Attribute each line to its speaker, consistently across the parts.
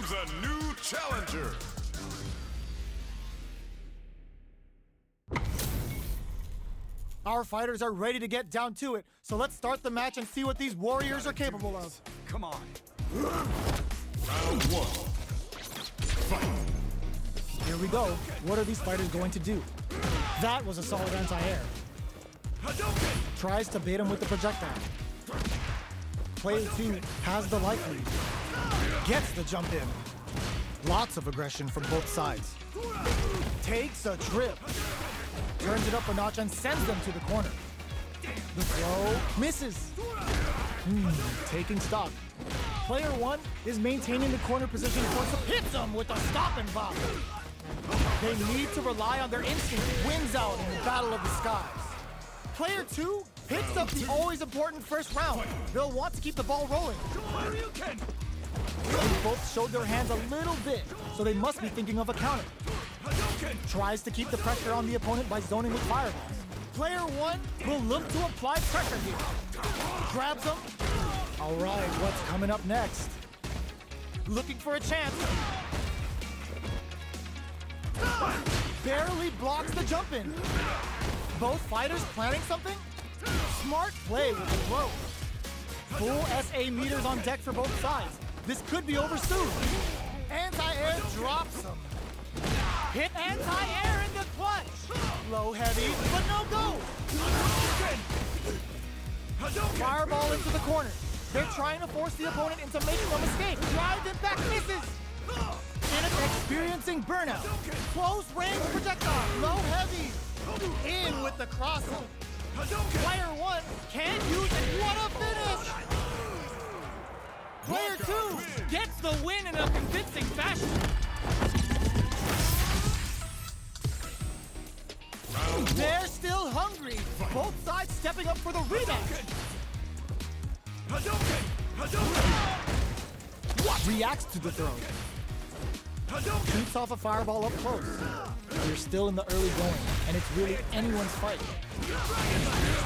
Speaker 1: comes a new challenger.
Speaker 2: Our fighters are ready to get down to it, so let's start the match and see what these warriors are capable of.
Speaker 1: Come on. Round one. Fight.
Speaker 2: Here we go. What are these fighters going to do? That was a solid anti-air. Tries to bait him with the projectile. Player 2 has the life lead. Gets the jump in. Lots of aggression from both sides. Takes a trip. Turns it up a notch and sends them to the corner. The throw misses. Taking stock. Player 1 is maintaining the corner position for hits him with a stop and bop. They need to rely on their instinct. Wins out in the battle of the skies. Player 2 picks up the always important first round. They'll want to keep the ball rolling. They both showed their hands a little bit, so they must be thinking of a counter. Tries to keep the pressure on the opponent by zoning with fireballs. Player 1 will look to apply pressure here. Grabs him. All right, what's coming up next? Looking for a chance. Barely blocks the jump in. Both fighters planning something? Smart play with the throw. Full SA meters on deck for both sides. This could be over soon. Anti-air drops him. Hit anti-air in the clutch. Low heavy, but no go. Fireball into the corner. They're trying to force the opponent into making a mistake. Drive impact misses. Experiencing burnout. Close range projectile. Low heavy. In with the crossing. Player 1 can't use it. What a finish! Player 2 gets the win in a convincing fashion. They're still hungry. Both sides stepping up for the rematch. Reacts to the throw. Shoots off a fireball up close. We're still in the early going, and it's really anyone's fight.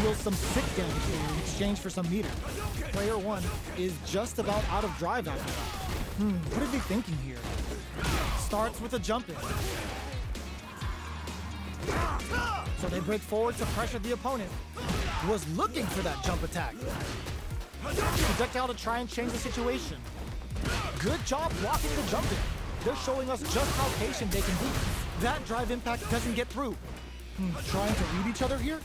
Speaker 2: Deals some sick damage in exchange for some meter. Player 1 is just about out of drive after that. What are they thinking here? Starts with a jump in. So they break forward to pressure the opponent, who was looking for that jump attack. Projectile to try and change the situation. Good job blocking the jump in. They're showing us just how patient they can be. That drive impact doesn't get through. Trying to read each other here?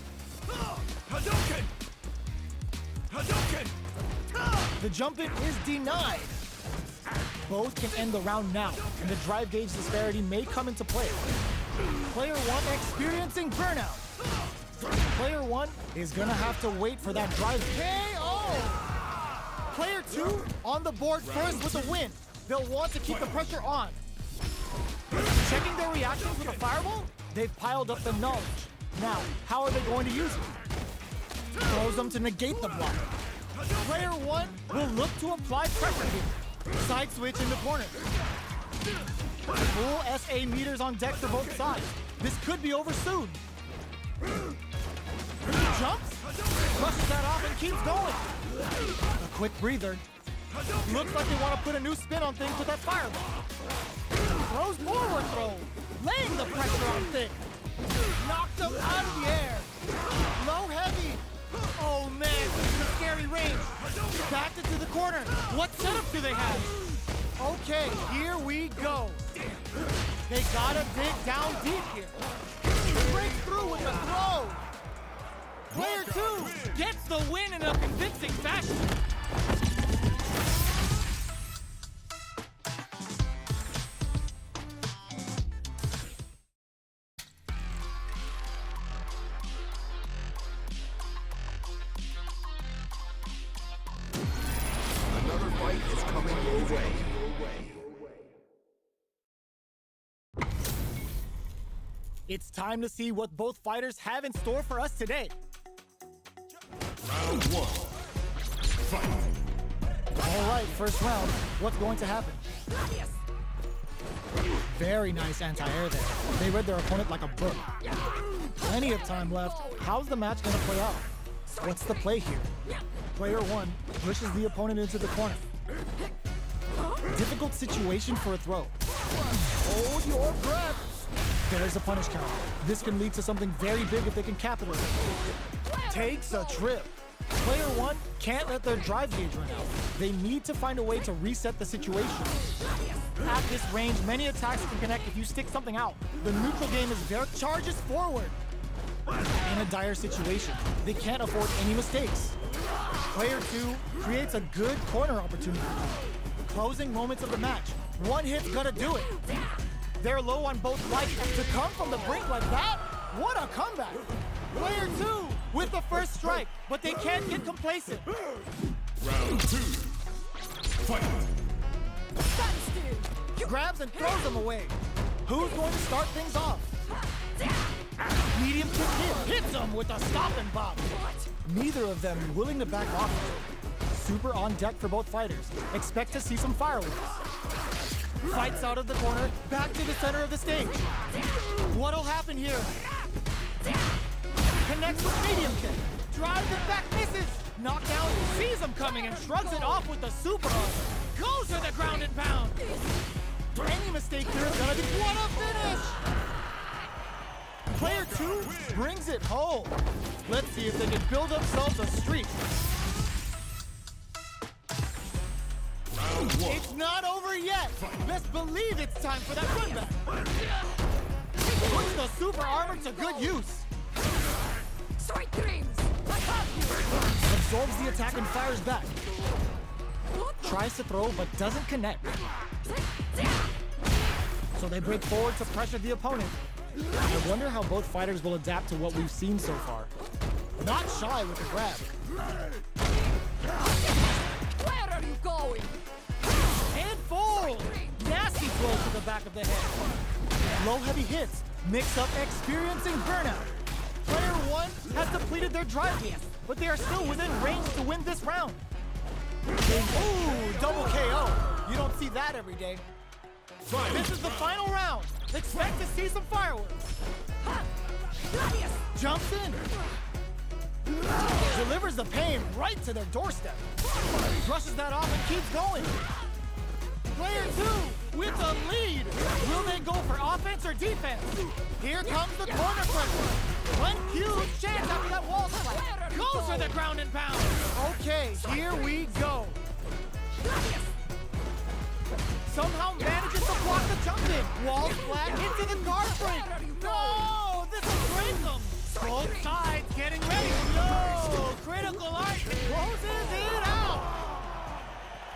Speaker 2: The jump in is denied. Both can end the round now, and the drive gauge disparity may come into play. Player 1 experiencing burnout. Player 1 is gonna have to wait for that drive KO. Player 2 on the board first with a win. They'll want to keep the pressure on. Checking their reactions with a fireball, they've piled up the knowledge. Now, how are they going to use it? Throws them to negate the block. Player 1 will look to apply pressure here. Side switch in the corner. Full SA meters on deck for both sides. This could be over soon. Jumps, brushes that off and keeps going. A quick breather. Looks like they want to put a new spin on things with that fireball. Throws forward throw, laying the pressure on things. Knocks them out of the air. Low heavy. Oh man, this is a scary range. Backed into the corner. What setup do they have? Okay, here we go. They gotta dig down deep here. Break through with the throw. Player 2 gets the win in a convincing fashion.
Speaker 1: Another fight is coming your way.
Speaker 2: It's time to see what both fighters have in store for us today.
Speaker 1: Round 1. Fight.
Speaker 2: All right, first round. What's going to happen? Very nice anti-air there. They read their opponent like a book. Plenty of time left. How's the match going to play out? What's the play here? Player 1 pushes the opponent into the corner. Difficult situation for a throw. Hold your breath. There's a punish count. This can lead to something very big if they can capitalize. Takes a trip. Player one can't let their drive gauge run out. They need to find a way to reset the situation. At this range, many attacks can connect if you stick something out. The neutral game is very charges forward. In a dire situation, they can't afford any mistakes. Player two creates a good corner opportunity. Closing moments of the match. One hit's gonna do it. They're low on both life. To come from the brink like that, what a comeback. Player two with the first strike, but they can't get complacent.
Speaker 1: Round two. Fight.
Speaker 2: Grabs and throws them away. Who's going to start things off? Medium kick hits him with a stop and bop. Neither of them willing to back off. Super on deck for both fighters. Expect to see some fireworks. Fights out of the corner, back to the center of the stage. What'll happen here? Connects with medium kick. Drives it back, misses. Knockdown, sees him coming and shrugs it off with the super arm. Goes to the ground and pound. Any mistake here is gonna be what a finish! Player two brings it home. Let's see if they can build themselves a streak.
Speaker 1: Round one.
Speaker 2: It's not over yet. Best believe it's time for that run back. Puts the super armor to good use.
Speaker 3: Sweet dreams! I have you!
Speaker 2: Absorbs the attack and fires back. Tries to throw but doesn't connect. So they break forward to pressure the opponent. I wonder how both fighters will adapt to what we've seen so far. Not shy with the grab.
Speaker 3: Where are you going?
Speaker 2: And full! Nasty blow to the back of the head. Low heavy hits. Mix up experiencing burnout. Player one has depleted their drive game, but they are still within range to win this round. Ooh, double KO. You don't see that every day. This is the final round. Expect to see some fireworks. Jumps in. Delivers the pain right to their doorstep. Brushes that off and keeps going. Player two with the lead. Will they go for offense or defense? Here comes the corner pressure. One huge chance after that wall slap. Goes to the ground and pound. Okay, here we go. Somehow manages to block the jump in. Wall flat into the guard break. No, this will break them. Both sides getting ready. No, critical art closes it out.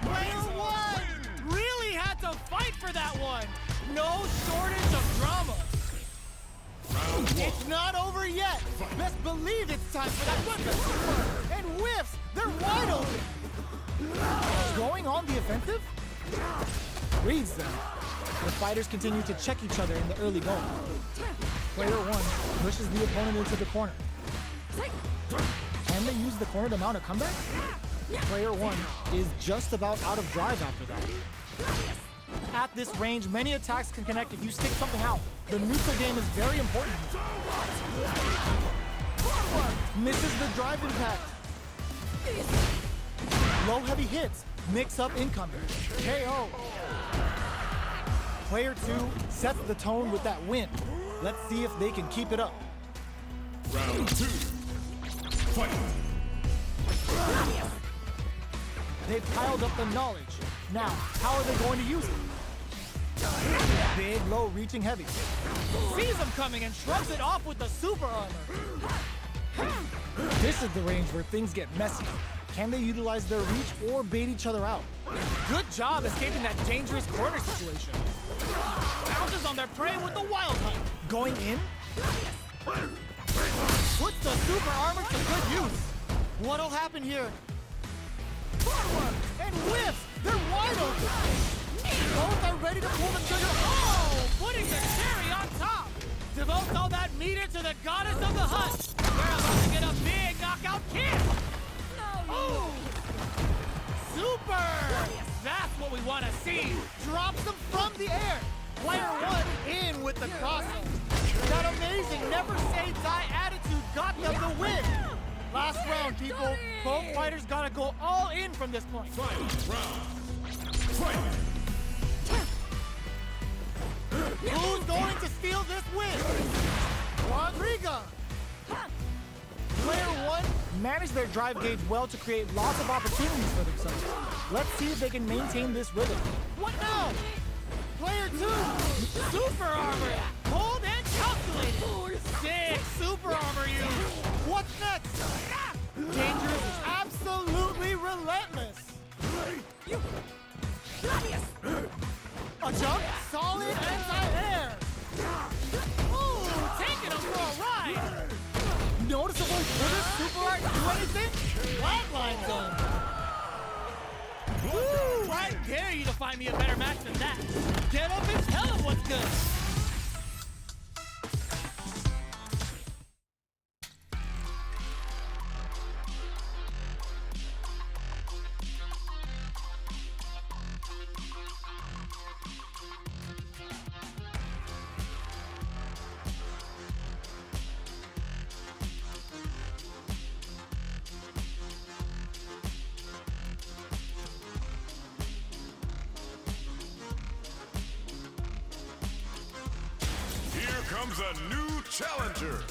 Speaker 2: Player one really had to fight for that one. No shortage of drama. It's not over yet. Best believe it's time for that weapon. And whiffs. They're wide open. Going on the offensive? Reads them. The fighters continue to check each other in the early going. Player one pushes the opponent into the corner. Can they use the corner to mount a comeback? Player one is just about out of drive after that. At this range, many attacks can connect if you stick something out. The neutral game is very important. Misses the drive impact. Low heavy hits. Mix up incoming. KO. Player two sets the tone with that win. Let's see if they can keep it up.
Speaker 1: Round two. Fight.
Speaker 2: They've piled up the knowledge. Now, how are they going to use it? Big, low, reaching heavy. Sees them coming and shrugs it off with the super armor. This is the range where things get messy. Can they utilize their reach or bait each other out? Good job escaping that dangerous corner situation. Bounces on their prey with the wild hunt. Going in? Puts the super armor to good use. What'll happen here? Forward and whiffs. They're wide open. Both are ready to pull the trigger. Oh, putting the cherry on top. Devotes all that meter to the goddess of the hunt. They're about to get a big knockout kick. Oh, super. That's what we want to see. Drops them from the air. Player one in with the crossover. That amazing never say die attitude got them the win. Last round, people. Both fighters gotta go all in from this point.
Speaker 1: Final round. Fight.
Speaker 2: Who's going to steal this win? Rodrigo! Player 1 managed their drive gauge well to create lots of opportunities for themselves. Let's see if they can maintain this rhythm. What now? Player 2! Super armor! Hold and calculate! Sick super armor use! What's next? Dangerous is absolutely relentless!
Speaker 3: You! Gladius!
Speaker 2: A jump, solid anti-air! Ooh, taking him for a ride! Noticeable Twitter super art do anything? Flatline zone! Woo! I dare you to find me a better match than that! Get up and tell him what's good!
Speaker 1: Here comes a new challenger.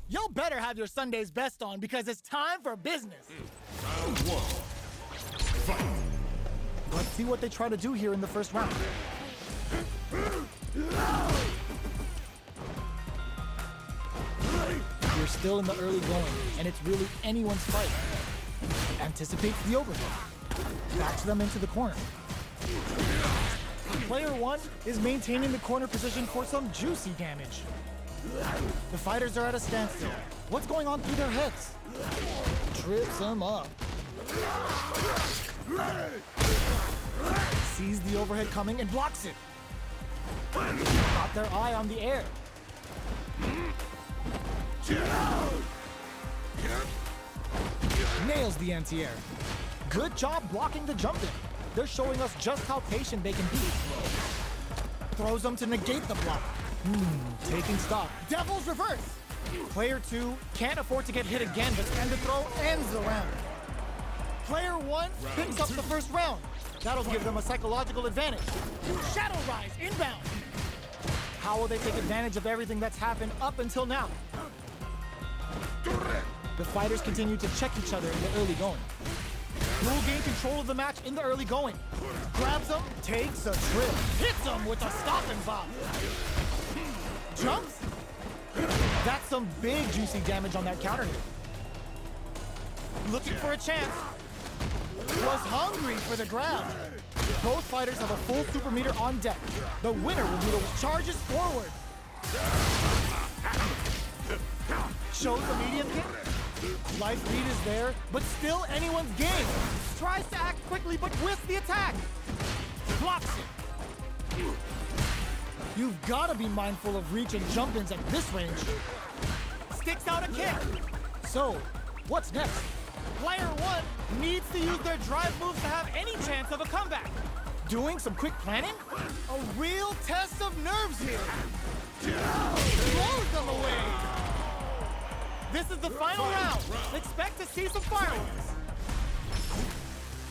Speaker 2: Y'all better have your Sunday's best on because it's time for business.
Speaker 1: Round 1. Fight.
Speaker 2: Let's see what they try to do here in the first round. We're still in the early going, and it's really anyone's fight. Anticipates the overhead. Backs them into the corner. Player 1 is maintaining the corner position for some juicy damage. The fighters are at a standstill. What's going on through their heads? Trips them up. Sees the overhead coming and blocks it. Got their eye on the air. Nails the anti-air. Good job blocking the jump in. They're showing us just how patient they can be. Throws them to negate the block. Taking stock. Devil's reverse. Player 2 can't afford to get hit again, but the throw ends the round. Player 1 picks up the first round. That'll give them a psychological advantage. Shadow Rise inbound. How will they take advantage of everything that's happened up until now? The fighters continue to check each other in the early going. Who will gain control of the match in the early going? Grabs him, takes a trip, hits him with a stop and bop. Jumps? That's some big juicy damage on that counter hit. Looking for a chance. Was hungry for the grab. Both fighters have a full super meter on deck. The winner will be the charges forward. Shows the medium kick. Life lead is there, but still anyone's game. Tries to act quickly, but whisks the attack. Blocks it. You've got to be mindful of reach and jump-ins at this range. Sticks out a kick. So, what's next? Player 1 needs to use their drive moves to have any chance of a comeback. Doing some quick planning? A real test of nerves here. Throws them away. This is the final round. Expect to see some fireworks.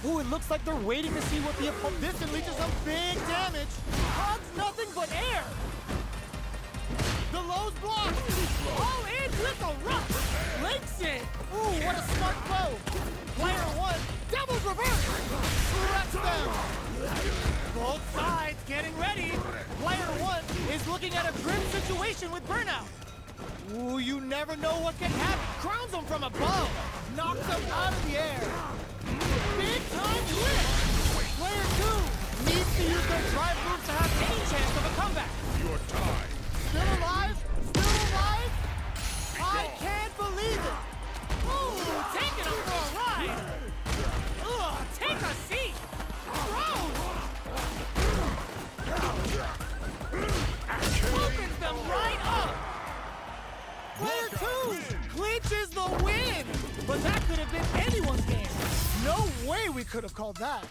Speaker 2: Ooh, it looks like they're waiting to see what the opponent... This unleashes some big damage. Hugs nothing but air. The low's blocked. All in with a rush. Links it. Ooh, what a smart blow. Player 1, devil's reverse. Wrecks them. Both sides getting ready. Player 1 is looking at a grim situation with burnout. Ooh, you never know what can happen. Crowns him from above. Knocks him out of the air. Big time win. Player 2 needs to use their drive moves to have any chance of a comeback.
Speaker 1: Your time.
Speaker 2: Still alive? Still alive? I can't believe it. Ooh, taking him for a ride. Ugh, take a seat. Gross. Opens them right up. Player 2 clinches the win! But that could have been anyone's game. No way we could have called that.